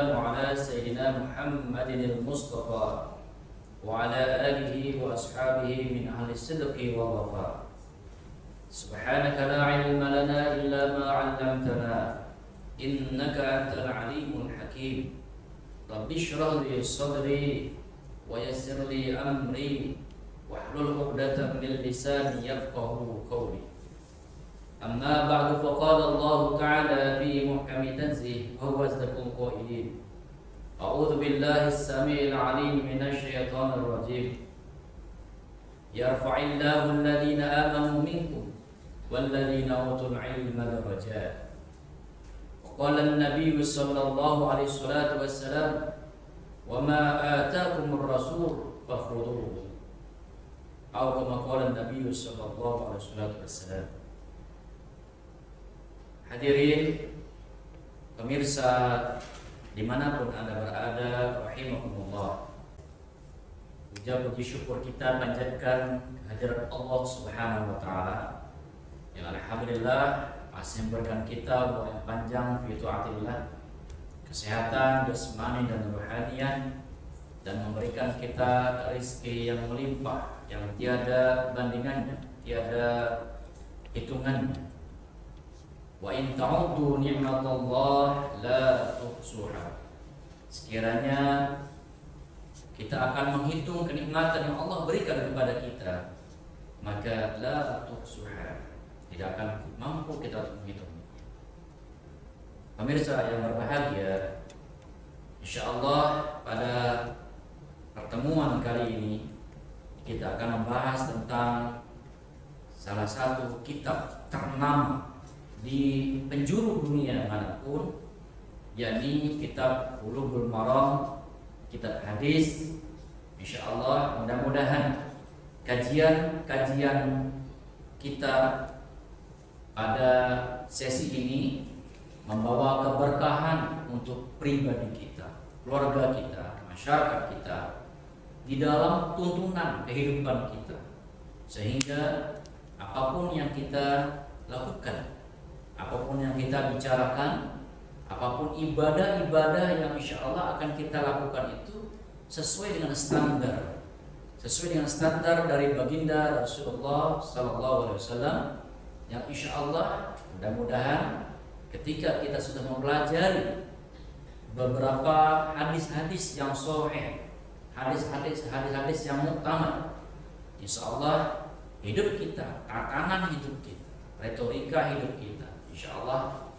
والسلام على سيدنا محمد المصطفى وعلى آله وأصحابه من أهل الصدق والوفاء. سبحانك لا علم لنا إلا ما علمتنا إنك أنت العليم الحكيم. رب اشرح لي صدري ويسر لي أمري واحلل عقدة من لساني يفقهوا قولي. أما بعد فقال الله تعالى في محكم تنزيله وهو أصدق القائلين. أعوذ بالله السميع العليم من الشيطان الرجيم. يرفع الله الذين آمنوا منكم والذين أوتوا العلم درجات. وقال النبي صلى الله عليه وسلم وما آتاكم الرسول فخذوه أو كما قال النبي صلى الله عليه وسلم. Hadirin pemirsa dimanapun Anda berada, rahimakumullah. Puja puji syukur kita panjatkan kehadirat Allah Subhanahu wa taala yang alhamdulillah masih memberikan kita umur yang panjang fi taatillah, kesehatan jasmani dan rohanian, dan memberikan kita rezeki yang melimpah yang tiada bandingannya, tiada hitungannya. Wa in ta'uddu ni'matallah la tuhsuha. Sekiranya kita akan menghitung kenikmatan yang Allah berikan kepada kita, maka la tuhsuha, tidak akan mampu kita untuk menghitung. Pemirsa yang berbahagia, insyaallah pada pertemuan kali ini kita akan membahas tentang salah satu kitab ternama di penjuru dunia manapun, yakni kitab Bulughul Maram, kitab hadis. Insyaallah mudah-mudahan kajian-kajian kita pada sesi ini membawa keberkahan untuk pribadi kita, keluarga kita, masyarakat kita, di dalam tuntunan kehidupan kita, sehingga apapun yang kita lakukan, apapun yang kita bicarakan, apapun ibadah-ibadah yang insya Allah akan kita lakukan itu sesuai dengan standar dari baginda Rasulullah Sallallahu Alaihi Wasallam, yang insya Allah mudah-mudahan ketika kita sudah mempelajari beberapa hadis-hadis yang sahih, hadis-hadis yang muktamad, insya Allah hidup kita, tatanan hidup kita, retorika hidup kita, insya Allah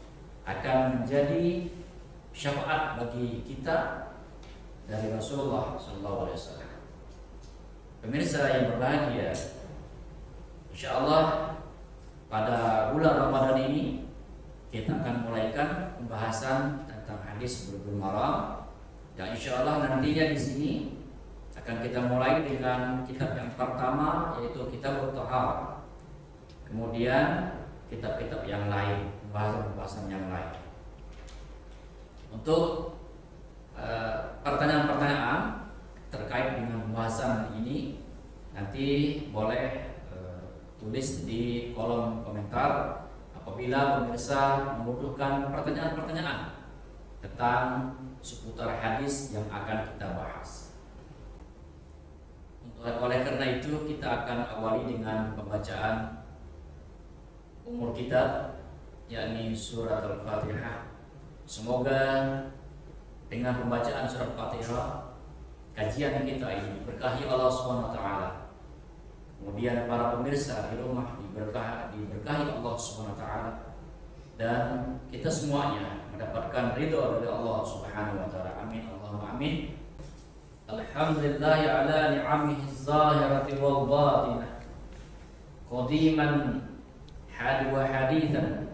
akan menjadi syafaat bagi kita dari Rasulullah SAW. Pemirsa yang berbahagia, insya Allah pada bulan Ramadan ini kita akan mulaikan pembahasan tentang hadis Bulughul Maram, yang insya Allah nantinya di sini akan kita mulai dengan kitab yang pertama, yaitu Kitabut Thaharah. Kemudian kitab-kitab yang lain, pembahasan yang lain. Untuk pertanyaan-pertanyaan terkait dengan pembahasan ini, nanti boleh tulis di kolom komentar apabila pemirsa membutuhkan pertanyaan-pertanyaan tentang seputar hadis yang akan kita bahas. Oleh karena itu kita akan awali dengan pembacaan umur kitab, yakni surat Al-Fatihah. Semoga dengan pembacaan surat Al-Fatihah kajian kita ini diberkahi Allah Subhanahu wa taala. Kemudian para pemirsa di rumah diberkahi Allah Subhanahu wa taala, dan kita semuanya mendapatkan ridha dari Allah Subhanahu wa taala. Amin Allahumma amin. Alhamdulillahi ala ni'amihi az-zahirati wal batinah, qadiman wa hadithan.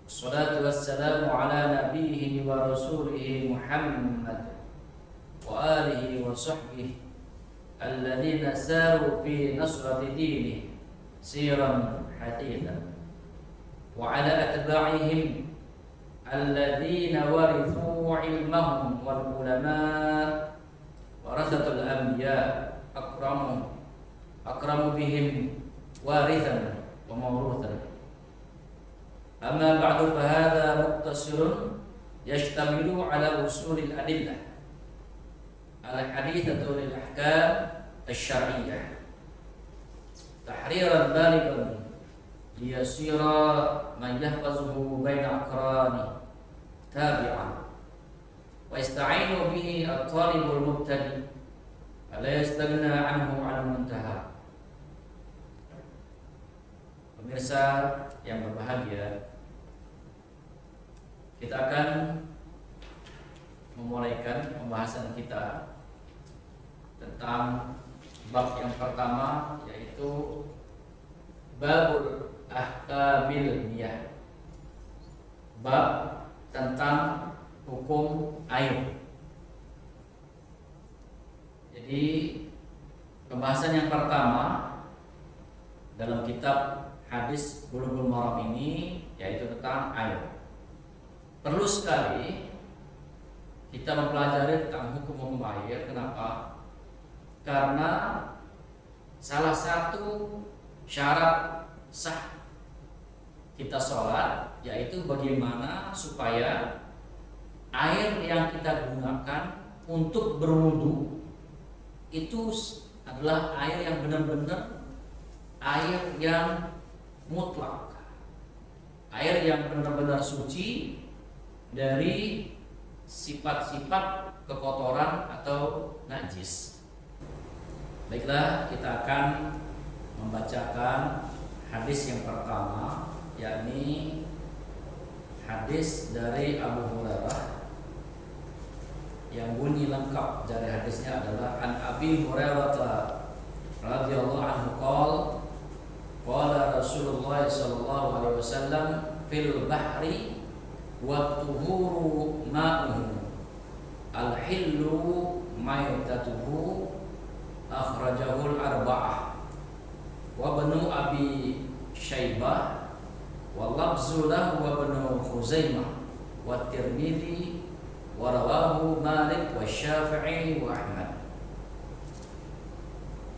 Wassalatu wassalamu ala nabiyhi wa rasulihi Muhammad wa alihi wa sahbihi alladzina saru fi nasrati dinihi siran hadithan, wa ala atba'ihim alladzina warithu ilmahum wal ulama warasatul anbiya akramu bihim warithan wa mawruthan. Amma ba'du, fahadha muqtasirun yashtamilu ala usulil adillah al-hadithatu lil ahkam asy-syar'iyyah tahriran baligan liyasira man yahfazuhu baina aqrani tabi'an wa yasta'inu bihi at-talibul mubtadi la yastaghna anhu 'ala muntaha. Pemirsa yang berbahagia, kita akan memulaikan pembahasan kita tentang bab yang pertama, yaitu babul ahkamil miyah, bab tentang hukum air. Jadi pembahasan yang pertama dalam kitab hadis Bulughul Maram ini yaitu tentang air. Perlu sekali kita mempelajari tentang hukum-hukum air. Kenapa? Karena salah satu syarat sah kita sholat yaitu bagaimana supaya air yang kita gunakan untuk berwudu itu adalah air yang benar-benar air yang mutlak, air yang benar-benar suci dari sifat-sifat kekotoran atau najis. Baiklah, kita akan membacakan hadis yang pertama, yakni hadis dari Abu Hurairah yang bunyi lengkap dari hadisnya adalah an Abi Hurairah radhiyallahu anhu qala Rasulullah sallallahu alaihi wasallam fil bahri wa tuhuru ma'uhu al-hillu maytatuhu akhrajahul arba'ah wa banu Abi Syaibah wa lafzu lahu wa banu Khuzaimah wa Tirmidzi wa rawahu Malik wa Syafi'i wa Ahmad.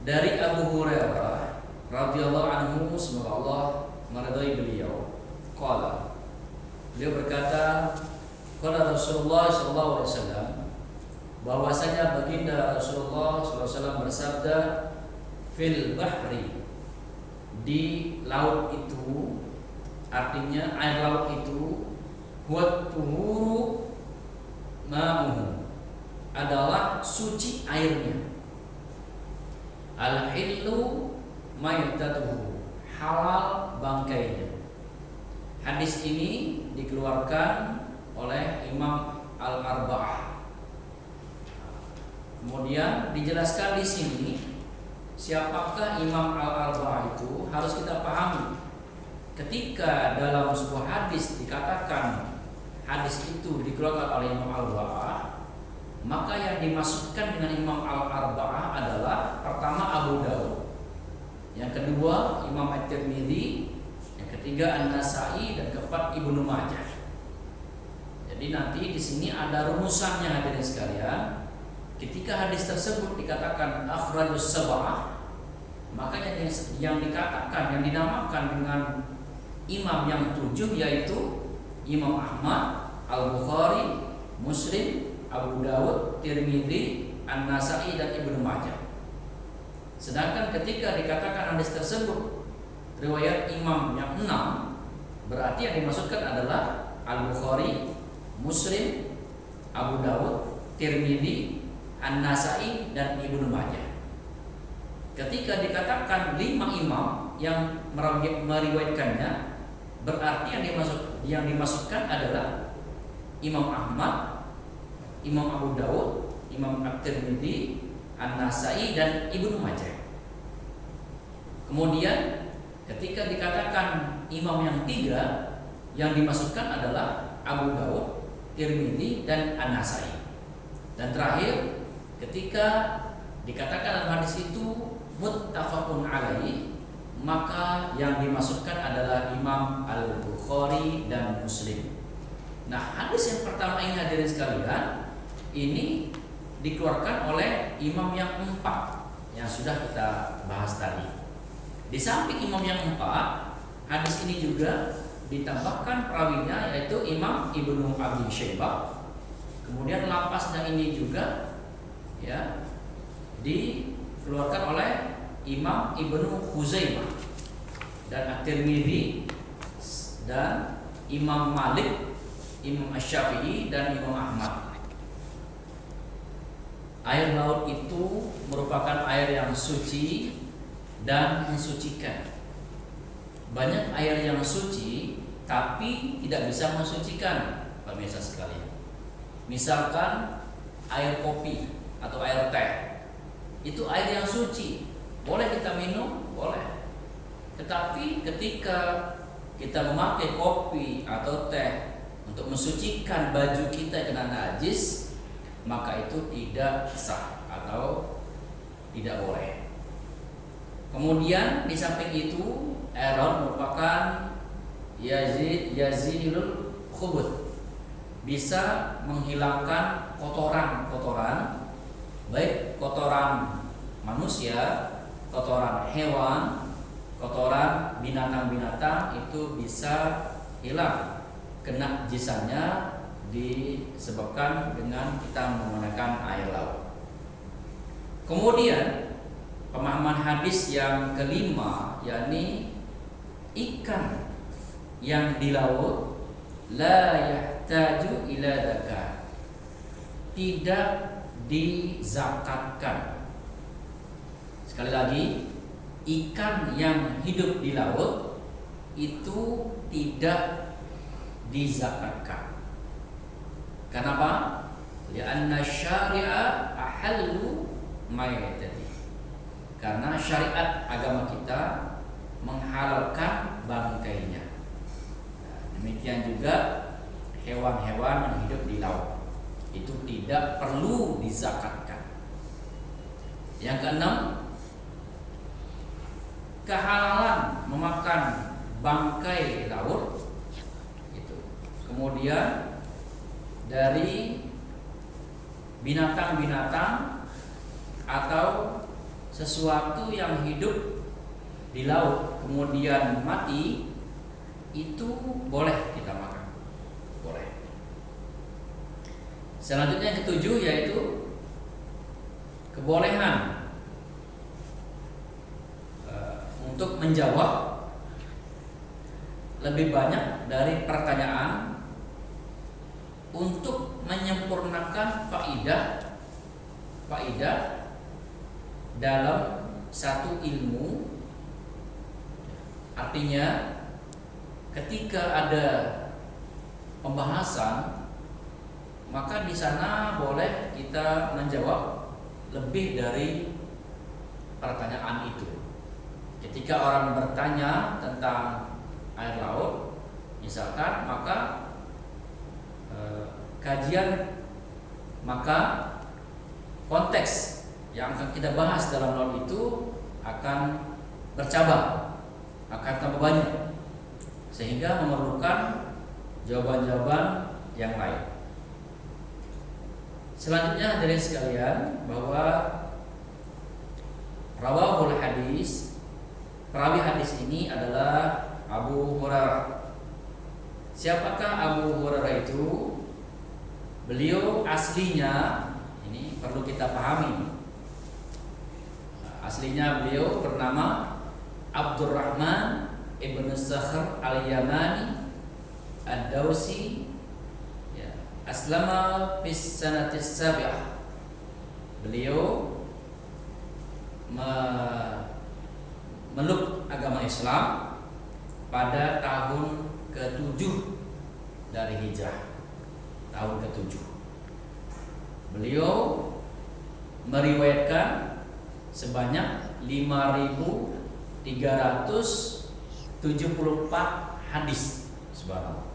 Dari Abu Hurairah radhiyallahu anhu, semoga Allah meridai beliau, beliau berkata, qala Rasulullah sallallahu alaihi wasallam, bahwasanya baginda Rasulullah sallallahu alaihi wasallam bersabda, fil bahri, di laut itu, artinya air laut itu, huwa tuhuru ma'uhu, adalah suci airnya, al-hillu maytatuhu, halal bangkainya. Hadis ini dikeluarkan oleh Imam Al-Arba'ah. Kemudian dijelaskan di sini siapakah Imam Al-Arba'ah itu, harus kita pahami. Ketika dalam sebuah hadis dikatakan hadis itu dikeluarkan oleh Imam Al-Arba'ah, maka yang dimaksudkan dengan Imam Al-Arba'ah adalah pertama Abu Dawud, yang kedua Imam At-Tirmidzi, yang ketiga An-Nasa'i, dan keempat Ibnu Majah. Jadi nanti di sini ada rumusannya hadirin sekalian. Ketika hadis tersebut dikatakan akhrajus sab'ah, maka yang dikatakan, yang dinamakan dengan imam yang 7 yaitu Imam Ahmad, Al-Bukhari, Muslim, Abu Dawud, Tirmidzi, An-Nasa'i, dan Ibnu Majah. Sedangkan ketika dikatakan hadis tersebut riwayat imam yang 6, berarti yang dimaksudkan adalah Al-Bukhari, Muslim, Abu Dawud, Tirmidzi, An-Nasa'i, dan Ibnu Majah. Ketika dikatakan 5 imam yang meriwayatkannya, berarti yang dimaksudkan adalah Imam Ahmad, Imam Abu Dawud, Imam At-Tirmidzi, An-Nasa'i, dan Ibnu Majah. Kemudian ketika dikatakan imam yang 3, yang dimaksudkan adalah Abu Dawud, Tirmidzi, dan An-Nasa'i. Dan terakhir ketika dikatakan dalam hadis itu muttafaqun alaihi, maka yang dimaksudkan adalah Imam Al-Bukhari dan Muslim. Nah, hadis yang pertama ini hadirin sekalian, ini dikeluarkan oleh imam yang 4 yang sudah kita bahas tadi. Di samping imam yang 4, hadis ini juga ditambahkan perawinya yaitu Imam Ibnu Abi Syaibah. Kemudian lapasnya ini juga ya dikeluarkan oleh Imam Ibnu Khuzaimah dan At-Tirmidzi dan Imam Malik, Imam Asy-Syafi'i dan Imam Ahmad. Air laut itu merupakan air yang suci dan mensucikan. Banyak air yang suci tapi tidak bisa mensucikan, pemirsa sekalian. Misalkan air kopi atau air teh, itu air yang suci, boleh kita minum, boleh. Tetapi ketika kita memakai kopi atau teh untuk mensucikan baju kita kena najis, maka itu tidak sah atau tidak boleh. Kemudian di samping itu air laut merupakan yazilul khubuth, bisa menghilangkan kotoran-kotoran, baik kotoran manusia, kotoran hewan, kotoran binatang-binatang, itu bisa hilang kena jisannya disebabkan dengan kita menggunakan air laut. Kemudian pemahaman hadis yang kelima, yakni ikan yang di laut la yahtaju ila zakat, tidak dizakatkan. Sekali lagi, ikan yang hidup di laut itu tidak dizakatkan. Kenapa? Lianna syari'a ahallu maytati. Karena syariat agama kita menghalalkan bangkainya. Nah, demikian juga hewan-hewan yang hidup di laut itu tidak perlu dizakatkan. Yang keenam, kehalalan memakan bangkai laut itu. Kemudian dari binatang-binatang atau sesuatu yang hidup di laut kemudian mati, itu boleh kita makan, boleh. Selanjutnya yang ketujuh yaitu kebolehan untuk menjawab lebih banyak dari pertanyaan untuk menyempurnakan faidah dalam satu ilmu. Artinya ketika ada pembahasan, maka di sana boleh kita menjawab lebih dari pertanyaan itu. Ketika orang bertanya tentang air laut, misalkan, maka maka konteks yang akan kita bahas dalam laut itu akan bercabang, akan tambah banyak, sehingga memerlukan jawaban-jawaban yang lain. Selanjutnya dari sekalian, bahwa rawahul hadis, perawi hadis ini adalah Abu Hurairah. Siapakah Abu Hurairah itu? Beliau aslinya, ini perlu kita pahami, aslinya beliau bernama Abdurrahman ibn Sakhr al-Yamani ad-Dawsi, ya, aslama fis sanatis sabi'ah. Beliau meluk agama Islam pada tahun ke-7 dari hijrah, tahun ke-7. Beliau meriwayatkan sebanyak 5.374 hadis. Subhanallah.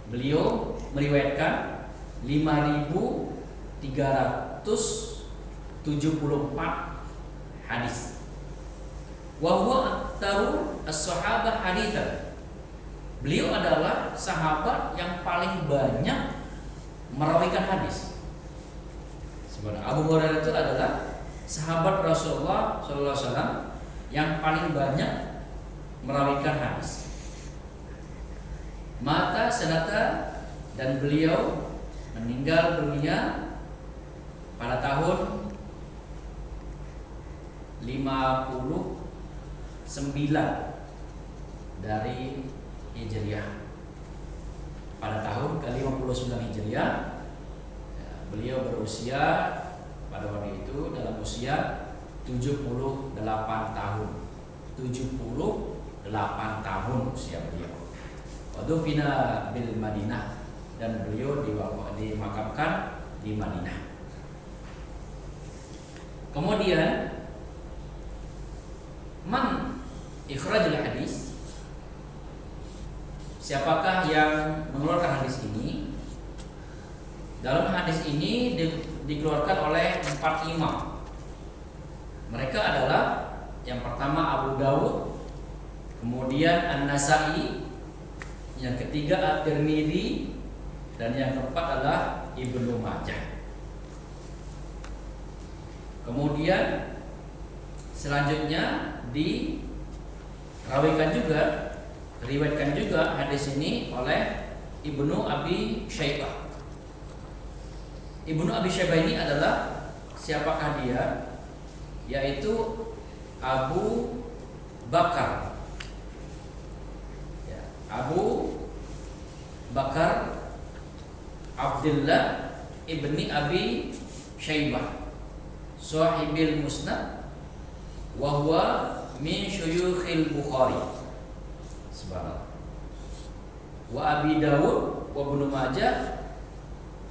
Beliau meriwayatkan 5.374 hadis. Wa huwa aktsaru as-sahabah haditsan. Beliau adalah sahabat yang paling banyak merawikan hadis. Sebenarnya Abu Hurairah itu adalah sahabat Rasulullah SAW yang paling banyak merawikan hadis. mata sanata, dan beliau meninggal dunia pada tahun 59 dari Hijriah. Pada tahun ke-59 Hijriah, beliau berusia pada waktu itu dalam usia 78 tahun. 78 tahun usia beliau. Wadufina bil Madinah, dan beliau dimakamkan di Madinah. Kemudian man ikhrajul hadis, siapakah yang mengeluarkan hadis ini? Dalam hadis ini dikeluarkan oleh 4 imam. Mereka adalah yang pertama Abu Dawud, kemudian An-Nasa'i, yang ketiga At-Tirmidzi, dan yang keempat adalah Ibnu Majah. Kemudian selanjutnya diriwayatkan juga hadis ini oleh Ibnu Abi Syaibah. Ibnu Abi Syaibah ini adalah siapakah dia? Yaitu Abu Bakar. Ya, Abu Bakar Abdullah ibni Abi Syaibah, sahibil Musnad, wa huwa min syuyukhil Bukhari. Subhanallah. Wa Abi Dawud wa Ibnu Majah,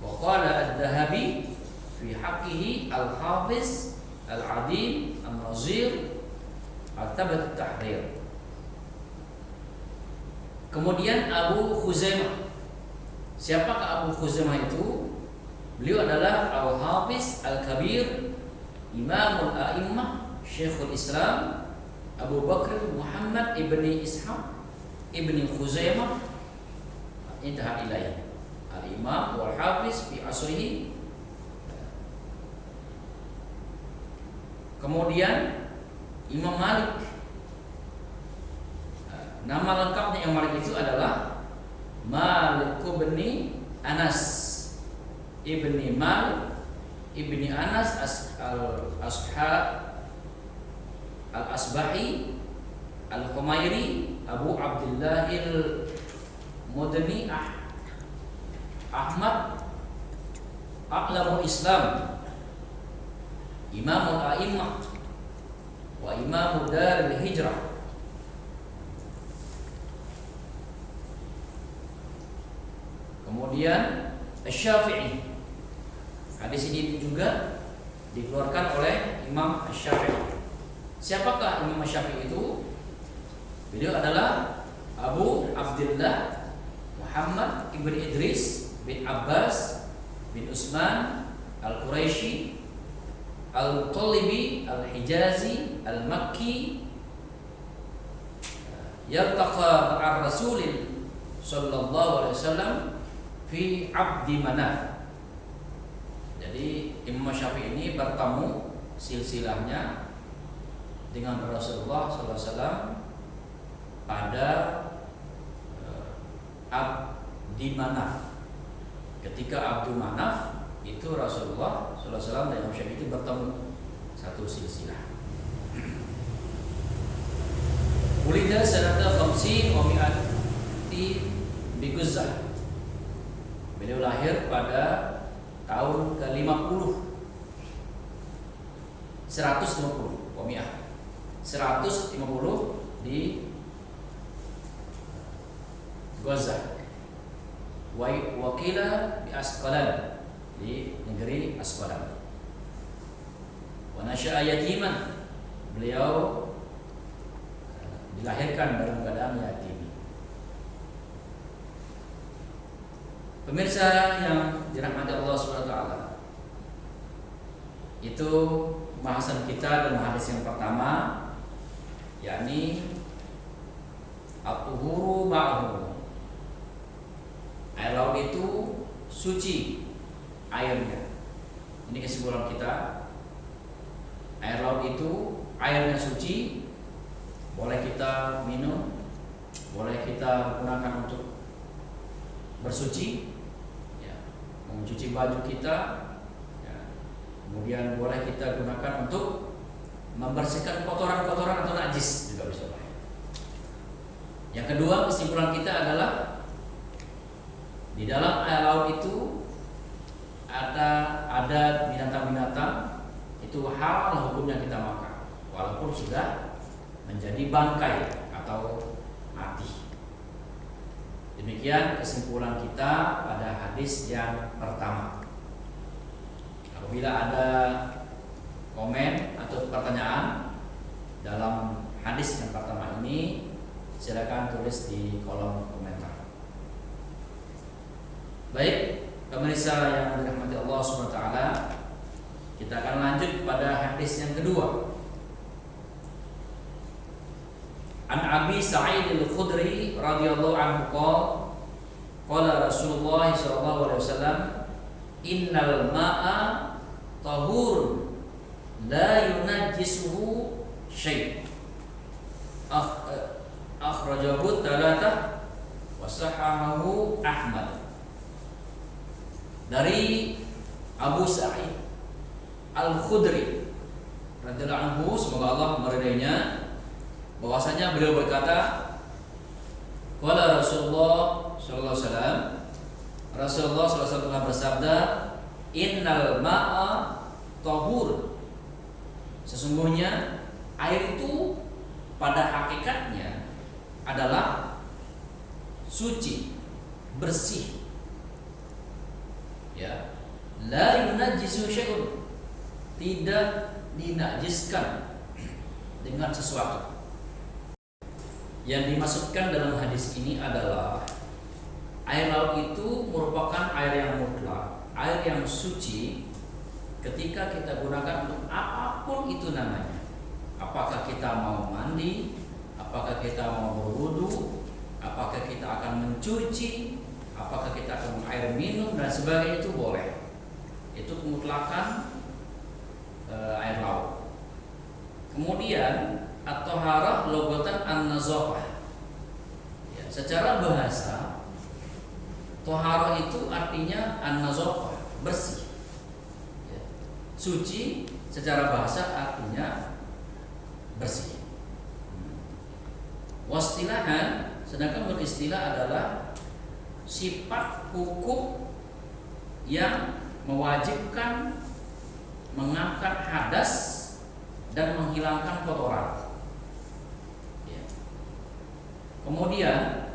wa qala Adz-Dzahabi fi haqqihi al-Hafiz al-Adil an-Nazir al-Tabat at-Tahrir. Kemudian Abu Khuzaimah. Siapakah Abu Khuzaimah itu? Beliau adalah Al-Hafiz Al-Kabir, Imamul A'immah, Syekhul Islam Abu Bakr Muhammad ibni Ishaq ibni Khuzaimah, intaha ilayah, Al-Imam wal Hafiz fi asrihi. Kemudian Imam Malik. Nama lengkapnya Imam Malik itu adalah Malik ibni Anas ibni Malik ibni Anas al-Asbahi al-Humairi Abu Abdillahil Mudni Ahmad A'lamul Islam, Imamul A'immah wa Imamud Daril Hijrah. Kemudian Asy-Syafi'i. Hadis ini juga dikeluarkan oleh Imam Asy-Syafi'i. Siapakah Imam Asy-Syafi'i itu? Beliau adalah Abu Abdullah Muhammad ibn Idris bin Abbas bin Utsman al-Quraisy al-Muttalibi al-Hijazi al-Makki, yartaqa ma'ar Rasulil sallallahu alaihi wasallam fi Abdi Manaf. Jadi Imam Syafi'i ini bertemu silsilahnya dengan Rasulullah sallallahu alaihi wasallam pada Abdi Manaf. Ketika Abdi Manaf itu Rasulullah sallallahu alaihi wasallam dan Imam Syafi'i itu bertemu satu silsilah. Ulida sanata 50 wa mi'ati bi Guzzah. Beliau lahir pada tahun ke-50, 150 Wamiah, 150 di Gaza. Wakila di Asqalan, di negeri Asqalan. Wa nasya'a yatiman. Beliau dilahirkan dalam keadaan yatim. Pemirsa yang dirahmati Allah SWT, itu bahasan kita dalam hadis yang pertama, yakni at-tuhuru ma'hu. Air laut itu suci airnya. Ini kesimpulan kita. Air laut itu airnya suci, boleh kita minum, boleh kita gunakan untuk bersuci, ya, mencuci baju kita, ya, kemudian boleh kita gunakan untuk membersihkan kotoran-kotoran atau najis juga bisa. Yang kedua, kesimpulan kita adalah di dalam air laut itu ada binatang-binatang itu halal hukumnya kita makan, walaupun sudah menjadi bangkai atau mati. Demikian kesimpulan kita pada hadis yang pertama. Apabila ada komen atau pertanyaan dalam hadis yang pertama ini, silakan tulis di kolom komentar. Baik, pemirsa yang dirahmati Allah SWT, kita akan lanjut pada hadis yang kedua. An Abi Sa'id Al-Khudri radhiyallahu anhu qala Rasulullah sallallahu alaihi wasallam, innal ma'a tahur la yunajjisuhu syai'. Akhrajahu thalathah wa sahahahu Ahmad. Dari Abu Sa'id Al-Khudri radhiyallahu anhu, semoga Allah meridainya, bahwasanya beliau berkata, qala Rasulullah sallallahu alaihi wasallam, Rasulullah sallallahu alaihi wasallam bersabda, innal ma'a tahur, sesungguhnya air itu pada hakikatnya adalah suci, bersih. Ya, la yunajjisu syai'un, tidak dinajiskan dengan sesuatu. Yang dimaksudkan dalam hadis ini adalah air laut itu merupakan air yang mutlak, air yang suci ketika kita gunakan untuk apapun itu namanya. Apakah kita mau mandi, apakah kita mau berwudu, apakah kita akan mencuci, apakah kita akan air minum dan sebagainya, itu boleh. Itu kemutlakan air laut. Kemudian at-taharah logatan an-nazafah. Ya, secara bahasa taharah itu artinya an-nazafah, bersih. Ya. Suci secara bahasa artinya bersih. Wastilahan, sedangkan beristilah adalah sifat hukum yang mewajibkan mengangkat hadas dan menghilangkan kotoran. Ya. Kemudian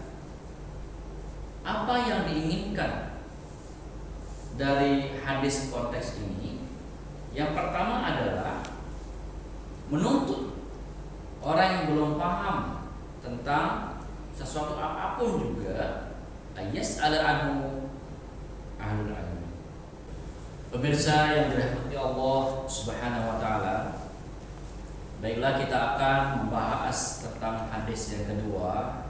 apa yang diinginkan dari hadis konteks ini? Yang pertama adalah menuntut orang yang belum paham tentang sesuatu apapun juga ayas al-anhu ahlul ilmi. Pemirsa yang dirahmati Allah Subhanahu wa taala, baiklah kita akan membahas tentang hadis yang kedua.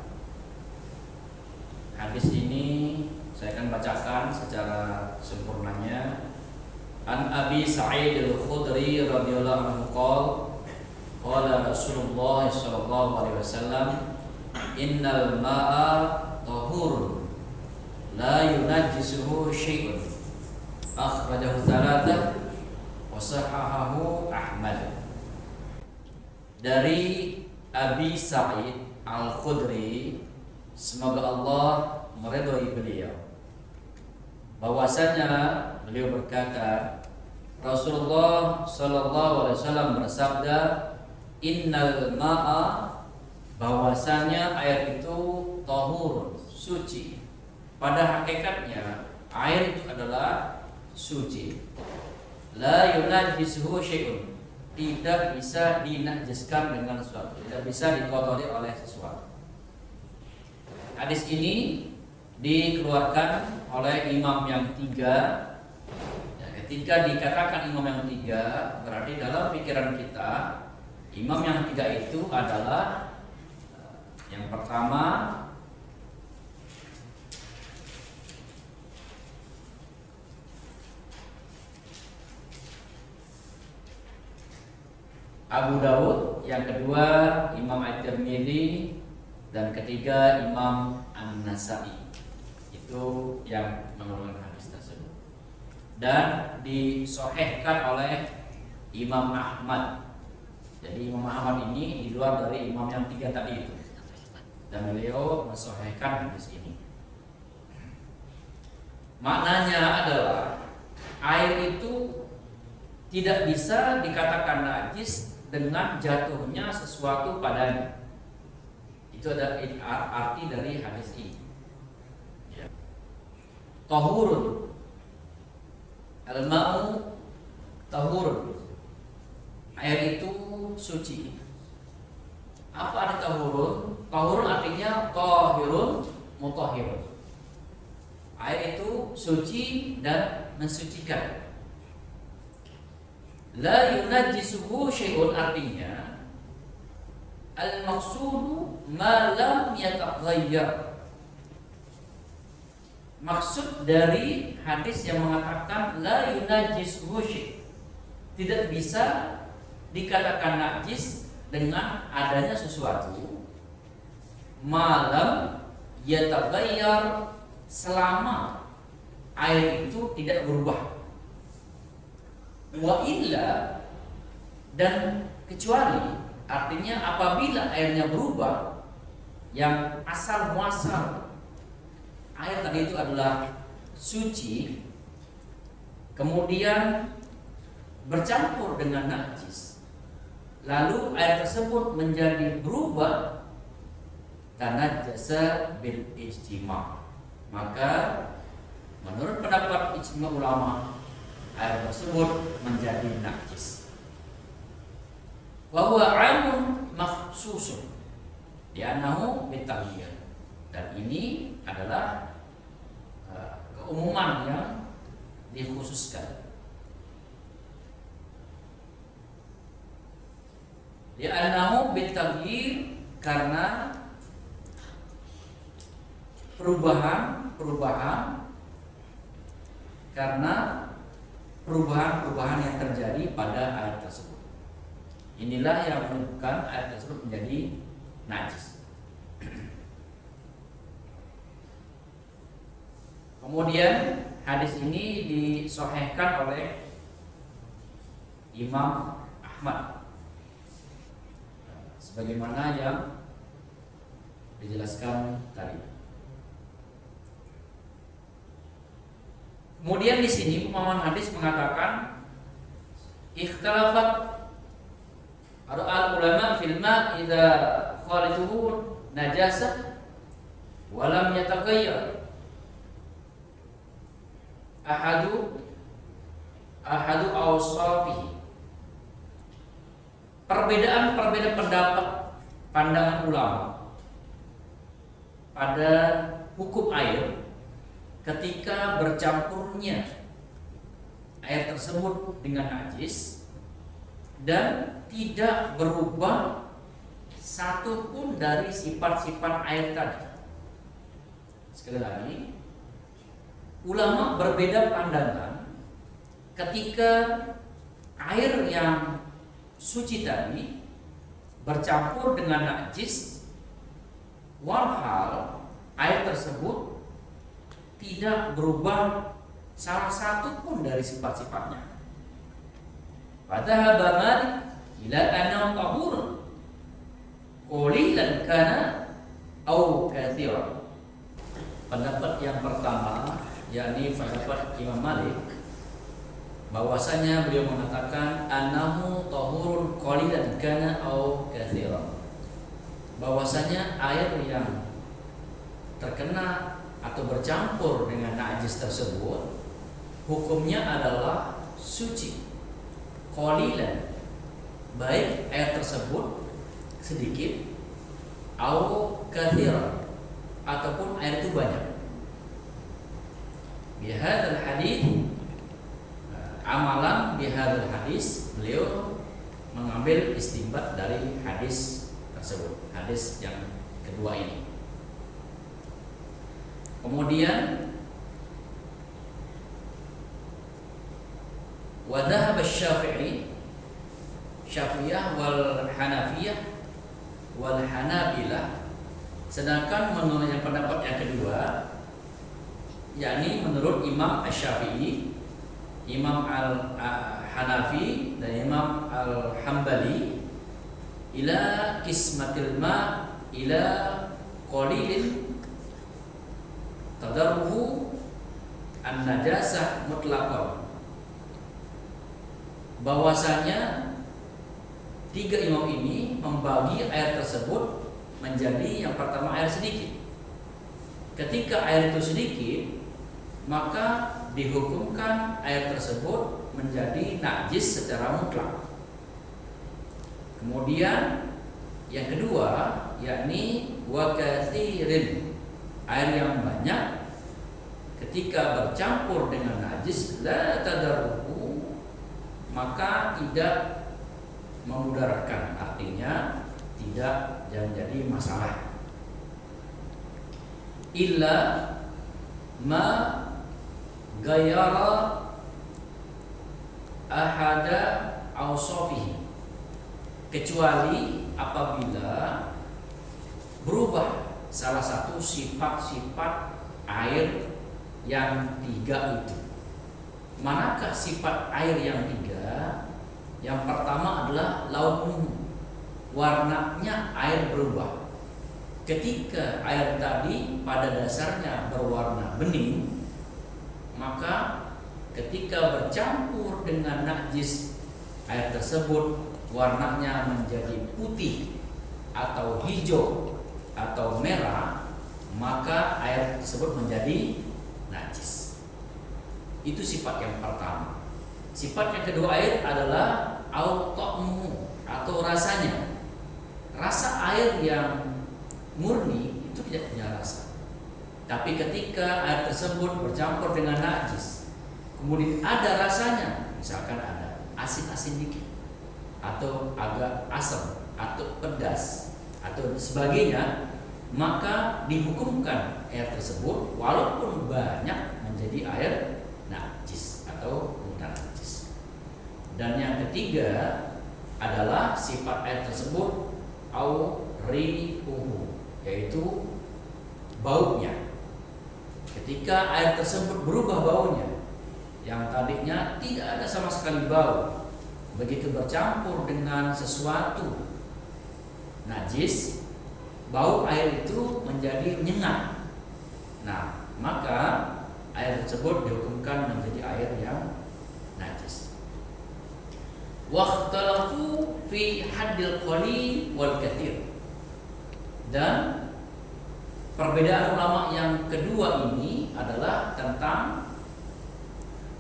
Hadis ini saya akan bacakan secara sempurnanya. An Abi Sa'id Al-Khudri radhiyallahu anhu qala Rasulullah sallallahu alaihi wasallam, innal ma'a tahur la yunajjisuhu syai'un. Akhrajahu thalathah wa sahahahu Ahmad. Dari Abi Sa'id Al-Khudri, semoga Allah meridhai beliau, bahwasanya beliau berkata, Rasulullah sallallahu alaihi wasallam bersabda, innal ma'a, bahwasanya air itu tahur, suci. Pada hakikatnya air itu adalah suci. La yunajjisuhu syai'un, tidak bisa dinajiskan dengan sesuatu, tidak bisa dikotori oleh sesuatu. Hadis ini dikeluarkan oleh imam yang tiga. Ya, ketika dikatakan imam yang tiga, berarti dalam pikiran kita imam yang tiga itu adalah yang pertama Abu Dawud, yang kedua Imam At-Tirmidzi, dan ketiga Imam An-Nasa'i. Itu yang mengeluarkan hadis tersebut dan disahihkan oleh Imam Ahmad. Jadi Imam Ahmad ini di luar dari imam yang 3 tadi itu, dan beliau mensahihkan hadis ini. Maknanya adalah air itu tidak bisa dikatakan najis dengan jatuhnya sesuatu padanya. Itu ada arti dari hadis ini. Tahurun, al-ma'u tahurun, air itu suci. Apa arti tahurun? Tahurun artinya tahirun mutahhirun. Air itu suci dan mensucikan. La yunajjisuhu syai'un artinya al-maqsudu ma lam yataghayyar. Maksud dari hadis yang mengatakan la yunajjisuhu syai', tidak bisa dikatakan najis dengan adanya sesuatu malam yataghayyar, selama air itu tidak berubah. Wa illa, dan kecuali, artinya apabila airnya berubah, yang asal muasal air tadi itu adalah suci, kemudian bercampur dengan najis, lalu air tersebut menjadi berubah tanajjasa bil ijtima', maka menurut pendapat ijma' ulama, air tersebut menjadi najis. Wa huwa 'amun makhsusun li'annahu bitaghyir, dan ini adalah keumuman yang dikhususkan. Li'annahu bitaghyir, karena perubahan yang terjadi pada air tersebut. Inilah yang menyebabkan air tersebut menjadi najis. Kemudian hadis ini disahihkan oleh Imam Ahmad, sebagaimana yang dijelaskan tadi. Kemudian di sini pemahaman hadis mengatakan ikhtilafat al-ulama fil ma' idza khalituhu najasah wa lam yataghayyar ahadu awsafihi. Perbedaan pendapat, pandangan ulama pada hukum air ketika bercampurnya air tersebut dengan najis dan tidak berubah satu pun dari sifat-sifat air tadi. Sekali lagi, ulama berbeda pandangan ketika air yang suci tadi bercampur dengan najis, walhal air tersebut tidak berubah salah satu pun dari sifat-sifatnya. Padahal Malik ila annahu tahur qalilan kana au katsiran. Pendapat yang pertama, yakni pendapat Imam Malik, bahwasanya beliau mengatakan annahu tahurun qalilan kana au katsiran, bahwasanya air yang terkena atau bercampur dengan najis tersebut hukumnya adalah suci, qalilan, baik air tersebut sedikit au katsiran, ataupun air itu banyak. Bihadzal hadis, amalan bihadzal hadis, beliau mengambil istinbat dari hadis tersebut, hadis yang kedua ini. Kemudian wa dhahaba asy-Syafi'i, Syafi'iyah wal Hanafiyah wal Hanabilah, sedangkan menurut pendapat yang kedua yakni menurut Imam Asy-Syafi'i, Imam Al-Hanafi dan Imam Al-Hambali, ila kismatil ma ila qalilin tadarruhu an-najasah mutlaqan, bahwasanya tiga imam ini membagi air tersebut menjadi yang pertama air sedikit. Ketika air itu sedikit, maka dihukumkan air tersebut menjadi najis secara mutlak. Kemudian yang kedua, yakni wa katsirin, air yang banyak ketika bercampur dengan najis la tadarruhu, maka tidak memudaratkan, artinya tidak menjadi masalah. Illa ma ghayyara ahada awsafihi, kecuali apabila berubah salah satu sifat-sifat air yang tiga itu. Manakah sifat air yang tiga? Yang pertama adalah launuhu, warnanya air berubah. Ketika air tadi pada dasarnya berwarna bening, maka ketika bercampur dengan najis, air tersebut warnanya menjadi putih atau hijau atau merah, maka air tersebut menjadi najis. Itu sifat yang pertama. Sifat yang kedua air adalah ta'muhu, atau rasanya. Rasa air yang murni itu tidak punya rasa. Tapi ketika air tersebut bercampur dengan najis, kemudian ada rasanya, misalkan ada asin-asin dikit, atau agak asam, atau pedas, atau sebagainya, maka dihukumkan air tersebut walaupun banyak menjadi air najis atau bukan najis. Dan yang ketiga adalah sifat air tersebut au rihuhu, yaitu baunya. Ketika air tersebut berubah baunya, yang tadinya tidak ada sama sekali bau, begitu bercampur dengan sesuatu najis, bau air itu menjadi nyengat. Nah, maka air tersebut dihukumkan menjadi air yang najis. Wakhtalafu fi haddil qalil wal katsir. Dan perbedaan ulama yang kedua ini adalah tentang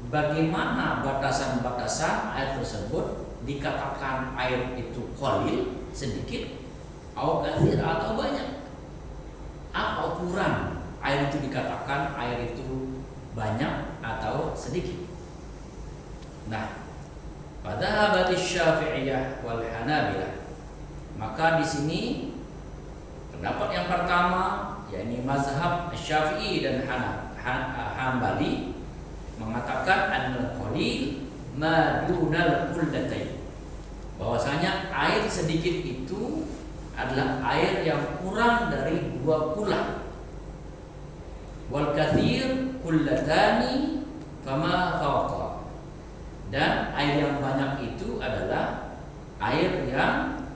bagaimana batasan-batasan air tersebut dikatakan air itu qalil, sedikit, atau katsir, atau banyak. Apa ukuran air itu dikatakan air itu banyak atau sedikit? Nah, pada hadis Syafi'iyah wal Hanabilah, maka di sini pendapat yang pertama, yakni mazhab Syafi'i dan Hambali, mengatakan annal qalil ma dunal qullatayn, bahwasanya air sedikit itu adalah air yang kurang dari 2 kulah. Wal katsir kullatani kama fawqa, dan air yang banyak itu adalah air yang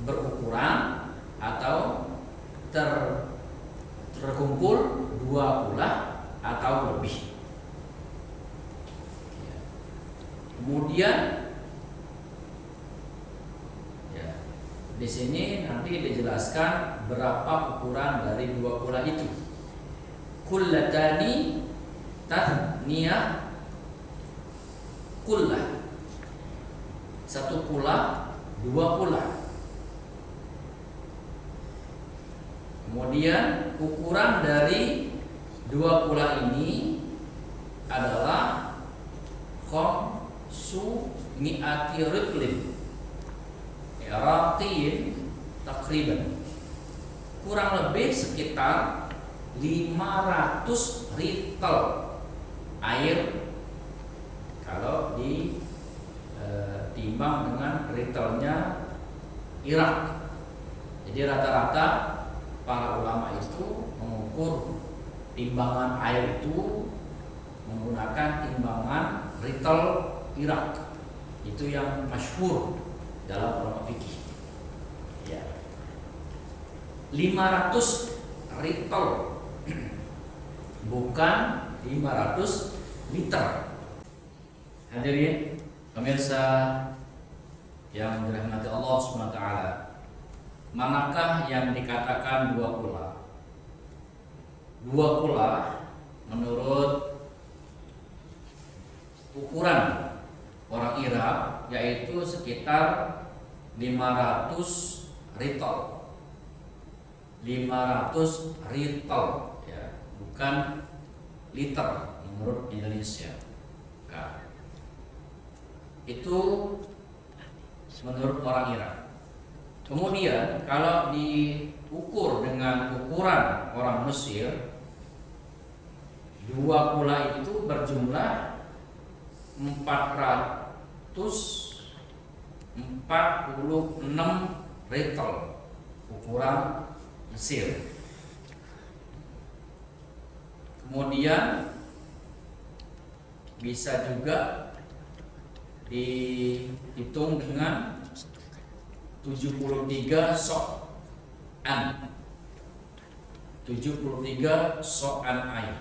berukuran atau terkumpul 2 kulah atau lebih. Kemudian ya, di sini nanti dijelaskan berapa ukuran dari 2 kulah itu. Kullatani tathniyah kullah, 1 kulah, 2 kulah. Kemudian ukuran dari 2 kulah ini adalah khamsu mi'ati ritlin Iraqiyin takriban, kurang lebih sekitar 500 ritel air kalau ditimbang dengan ritelnya Irak. Jadi rata-rata para ulama itu mengukur timbangan air itu menggunakan timbangan rital Irak. Itu yang masyhur dalam ulama fikih. Ya. 500 rital bukan 500 liter. Hadirin pemirsa yang dirahmati Allah SWT, manakah yang dikatakan dua kula? Dua kula menurut ukuran orang Irak yaitu sekitar 500 rital. 500 rital ya, bukan liter menurut Indonesia. Nah, itu menurut orang Irak. Kemudian kalau diukur dengan ukuran orang Mesir, dua kula itu berjumlah 446 rital ukuran Mesir. Kemudian bisa juga dihitung dengan 73 so'an 73 so'an air.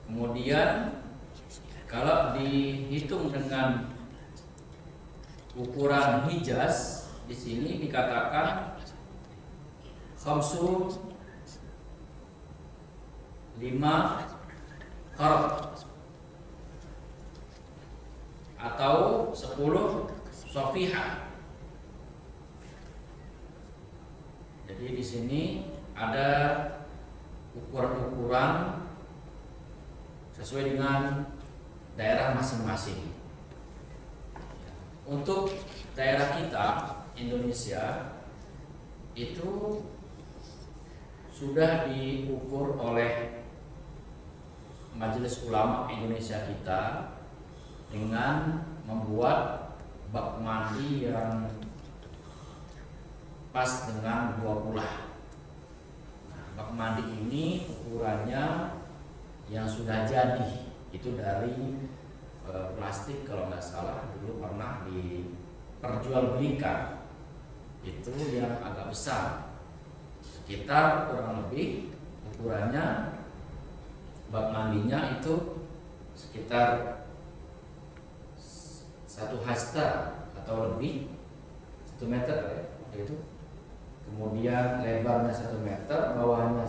Kemudian kalau dihitung dengan ukuran Hijaz, di sini dikatakan 5 karab atau 10 sofihah. Jadi di sini ada ukuran-ukuran sesuai dengan daerah masing-masing. Untuk daerah kita Indonesia itu sudah diukur oleh Majelis Ulama Indonesia kita dengan membuat bak mandi yang pas dengan dua kula. Nah, bak mandi ini ukurannya yang sudah jadi itu dari plastik, kalau nggak salah dulu pernah diperjualbelikan, itu yang agak besar, sekitar kurang lebih ukurannya bak mandinya itu sekitar 1 hasta atau lebih, 1 meter ya, itu. Kemudian lebarnya 1 meter, bawahnya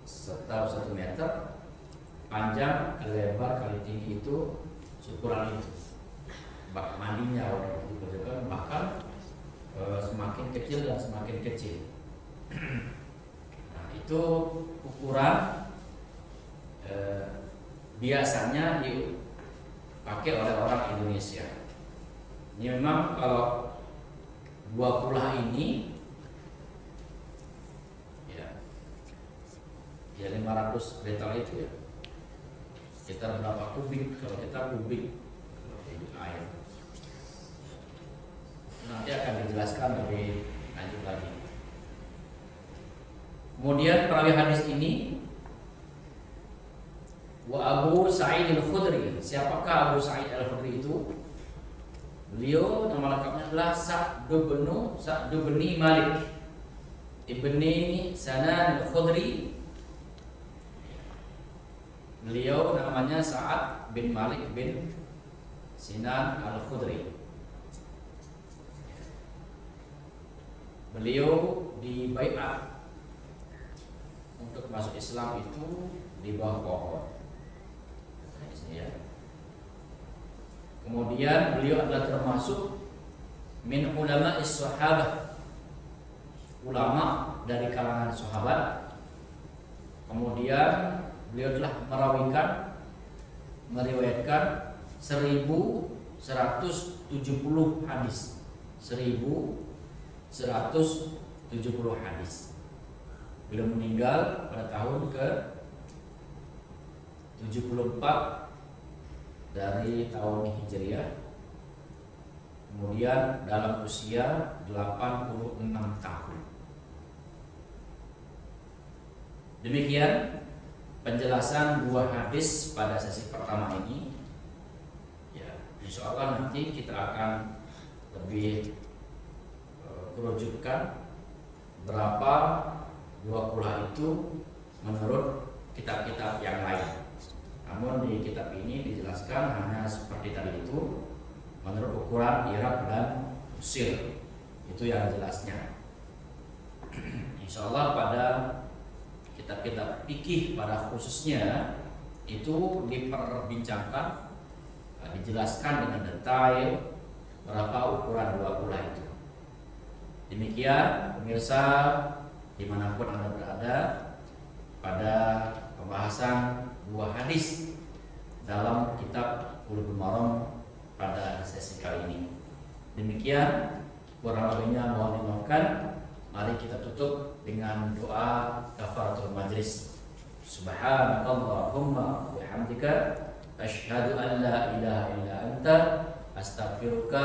setahu 1 meter, panjang kali lebar kali tinggi itu ukuran itu. Bak mandinya diperjualkan, bahkan semakin kecil dan semakin kecil. Nah, itu ukuran biasanya dipakai oleh orang Indonesia. Ini memang kalau dua kula ini ya 500 liter itu ya sekitar berapa kubik, kalau kita kubik air. Nanti akan dijelaskan lebih lanjut lagi. Kemudian perawi hadis ini wa Abu Sa'id Al-Khudri. Siapakah Abu Sa'id Al-Khudri itu? Beliau nama lengkapnya adalah Sa'd bin Malik ibni Sanan Al-Khudri. Beliau namanya Sa'ad bin Malik bin Sinan Al-Khudri. Beliau dibaiat untuk masuk Islam itu di bawah pohon. Ya. Kemudian beliau adalah termasuk min ulama sahabah, ulama dari kalangan sahabat. Kemudian beliau telah meriwayatkan 1170 hadis. 1170 hadis. Beliau meninggal pada tahun ke-74 dari tahun Hijriah. Kemudian dalam usia 86 tahun. Demikian penjelasan dua hadis pada sesi pertama ini. Ya, insya Allah nanti kita akan lebih kerucutkan berapa dua kula itu menurut kitab-kitab yang lain. Namun di kitab ini dijelaskan hanya seperti tadi itu menurut ukuran Irak dan Mesir. Itu yang jelasnya. Insya Allah pada kitab-kitab fikih pada khususnya itu diperbincangkan, dijelaskan dengan detail berapa ukuran dua kula itu. Demikian pemirsa dimanapun Anda berada, pada pembahasan dua hadis dalam kitab Bulughul Maram pada sesi kali ini. Demikian, kurang lebihnya mohon dimaafkan. Mari kita tutup dengan doa kafaratul majlis. Subhanakallahumma wa bihamdika asyhadu an la ilaha illa anta astaghfiruka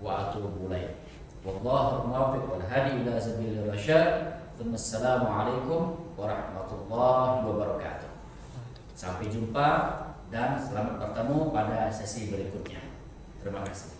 wa atubu ilaik. Wallahu muwaffiq wal hadi ila sabilir rasyad. Assalamualaikum warahmatullahi wabarakatuh. Sampai jumpa dan selamat bertemu pada sesi berikutnya. Terima kasih.